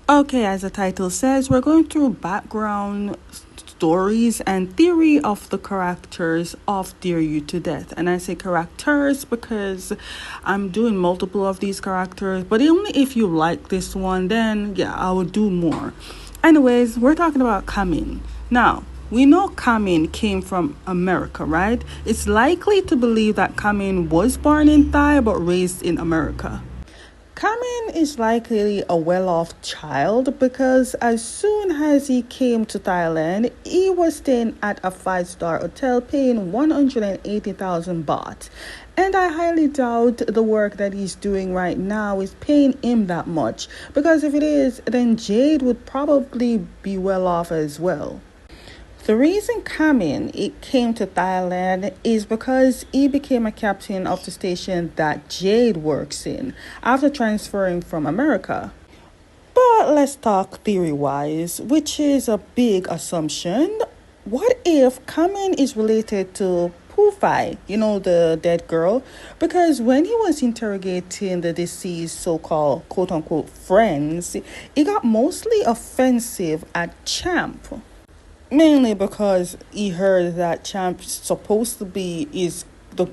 Okay, as the title says, we're going through background stories and theory of the characters of Dear You to Death. And I say characters because I'm doing multiple of these characters, but only if you like this one, then yeah, I will do more. Anyways, we're talking about Kamin. Now, we know Kamin came from America, right? It's likely to believe that Kamin was born in Thai but raised in America. Kamin is likely a well-off child because as soon as he came to Thailand, he was staying at a five-star hotel paying 180,000 baht. And I highly doubt the work that he's doing right now is paying him that much, because if it is, then Jade would probably be well off as well. The reason Kamin it came to Thailand is because he became a captain of the station that Jade works in after transferring from America. But let's talk theory-wise, which is a big assumption. What if Kamin is related to Pufai, the dead girl? Because when he was interrogating the deceased so-called quote-unquote friends, he got mostly offensive at Champ. Mainly because he heard that Champ's supposed to be the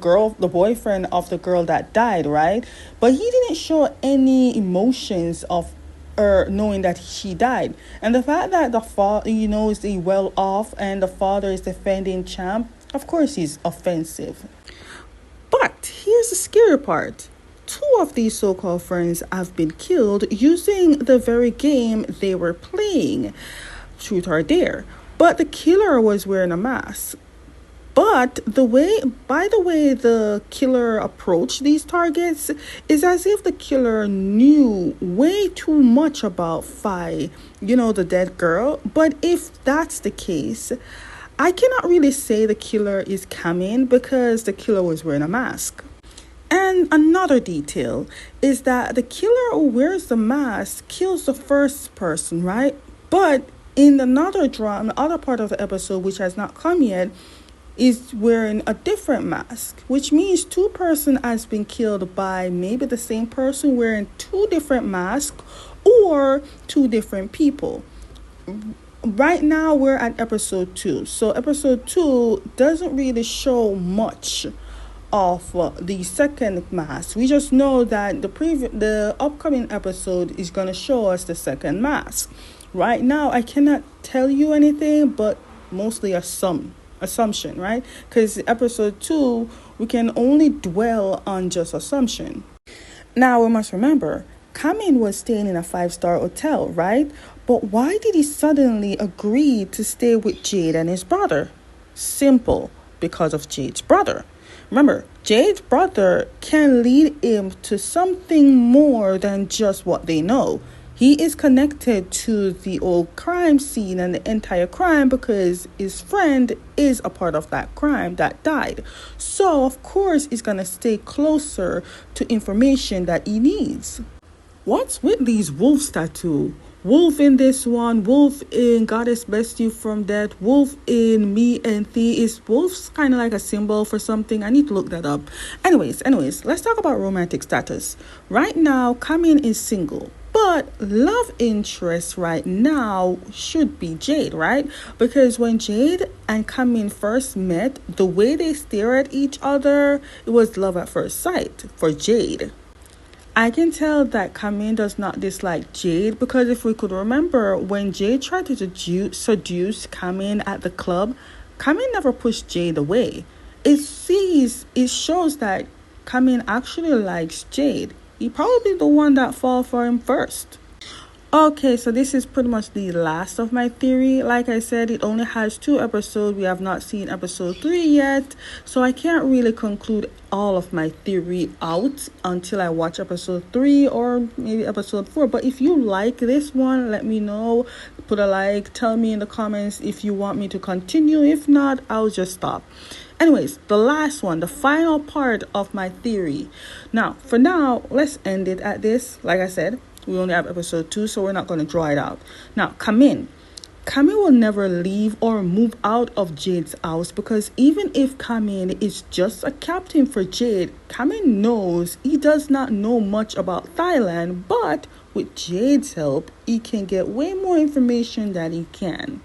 boyfriend of the girl that died, right? But he didn't show any emotions of her knowing that she died. And the fact that the father, is well off and the father is defending Champ, of course he's offensive. But here's the scary part. Two of these so-called friends have been killed using the very game they were playing, Truth or Dare. But the killer was wearing a mask. But by the way the killer approached these targets is as if the killer knew way too much about Phi, the dead girl. But if that's the case, I cannot really say the killer is Kamin because the killer was wearing a mask. And another detail is that the killer who wears the mask kills the first person, right? But in another drama, other part of the episode, which has not come yet, is wearing a different mask, which means two person has been killed by maybe the same person wearing two different masks or two different people. Right now, we're at episode 2. So episode 2 doesn't really show much of the second mask. We just know that the upcoming episode is going to show us the second mask. Right now, I cannot tell you anything, but mostly assumption, right? Because episode 2, we can only dwell on just assumption. Now, we must remember, Kamin was staying in a 5-star hotel, right? But why did he suddenly agree to stay with Jade and his brother? Simple, because of Jade's brother. Remember, Jade's brother can lead him to something more than just what they know. He is connected to the old crime scene and the entire crime because his friend is a part of that crime that died. So, of course, he's going to stay closer to information that he needs. What's with these wolves tattoo? Wolf in this one, wolf in Goddess Bless You from Death, wolf in Me and Thee. Is wolves kind of like a symbol for something? I need to look that up. Anyways, let's talk about romantic status. Right now, Kamin is single. But love interest right now should be Jade, right? Because when Jade and Kamin first met, the way they stare at each other, it was love at first sight for Jade. I can tell that Kamin does not dislike Jade because if we could remember, when Jade tried to seduce Kamin at the club, Kamin never pushed Jade away. It shows that Kamin actually likes Jade. He probably the one that fall for him first. Okay, so this is pretty much the last of my theory. Like I said, it only has 2 episodes. We have not seen episode 3 yet. So I can't really conclude all of my theory out until I watch episode 3 or maybe episode 4. But if you like this one, let me know. Put a like. Tell me in the comments if you want me to continue. If not, I'll just stop. Anyways, the last one, the final part of my theory. Now, for now, let's end it at this. Like I said, we only have episode 2, so we're not going to draw it out. Now, Kamin will never leave or move out of Jade's house because even if Kamin is just a captain for Jade, Kamin knows he does not know much about Thailand, but with Jade's help, he can get way more information than he can.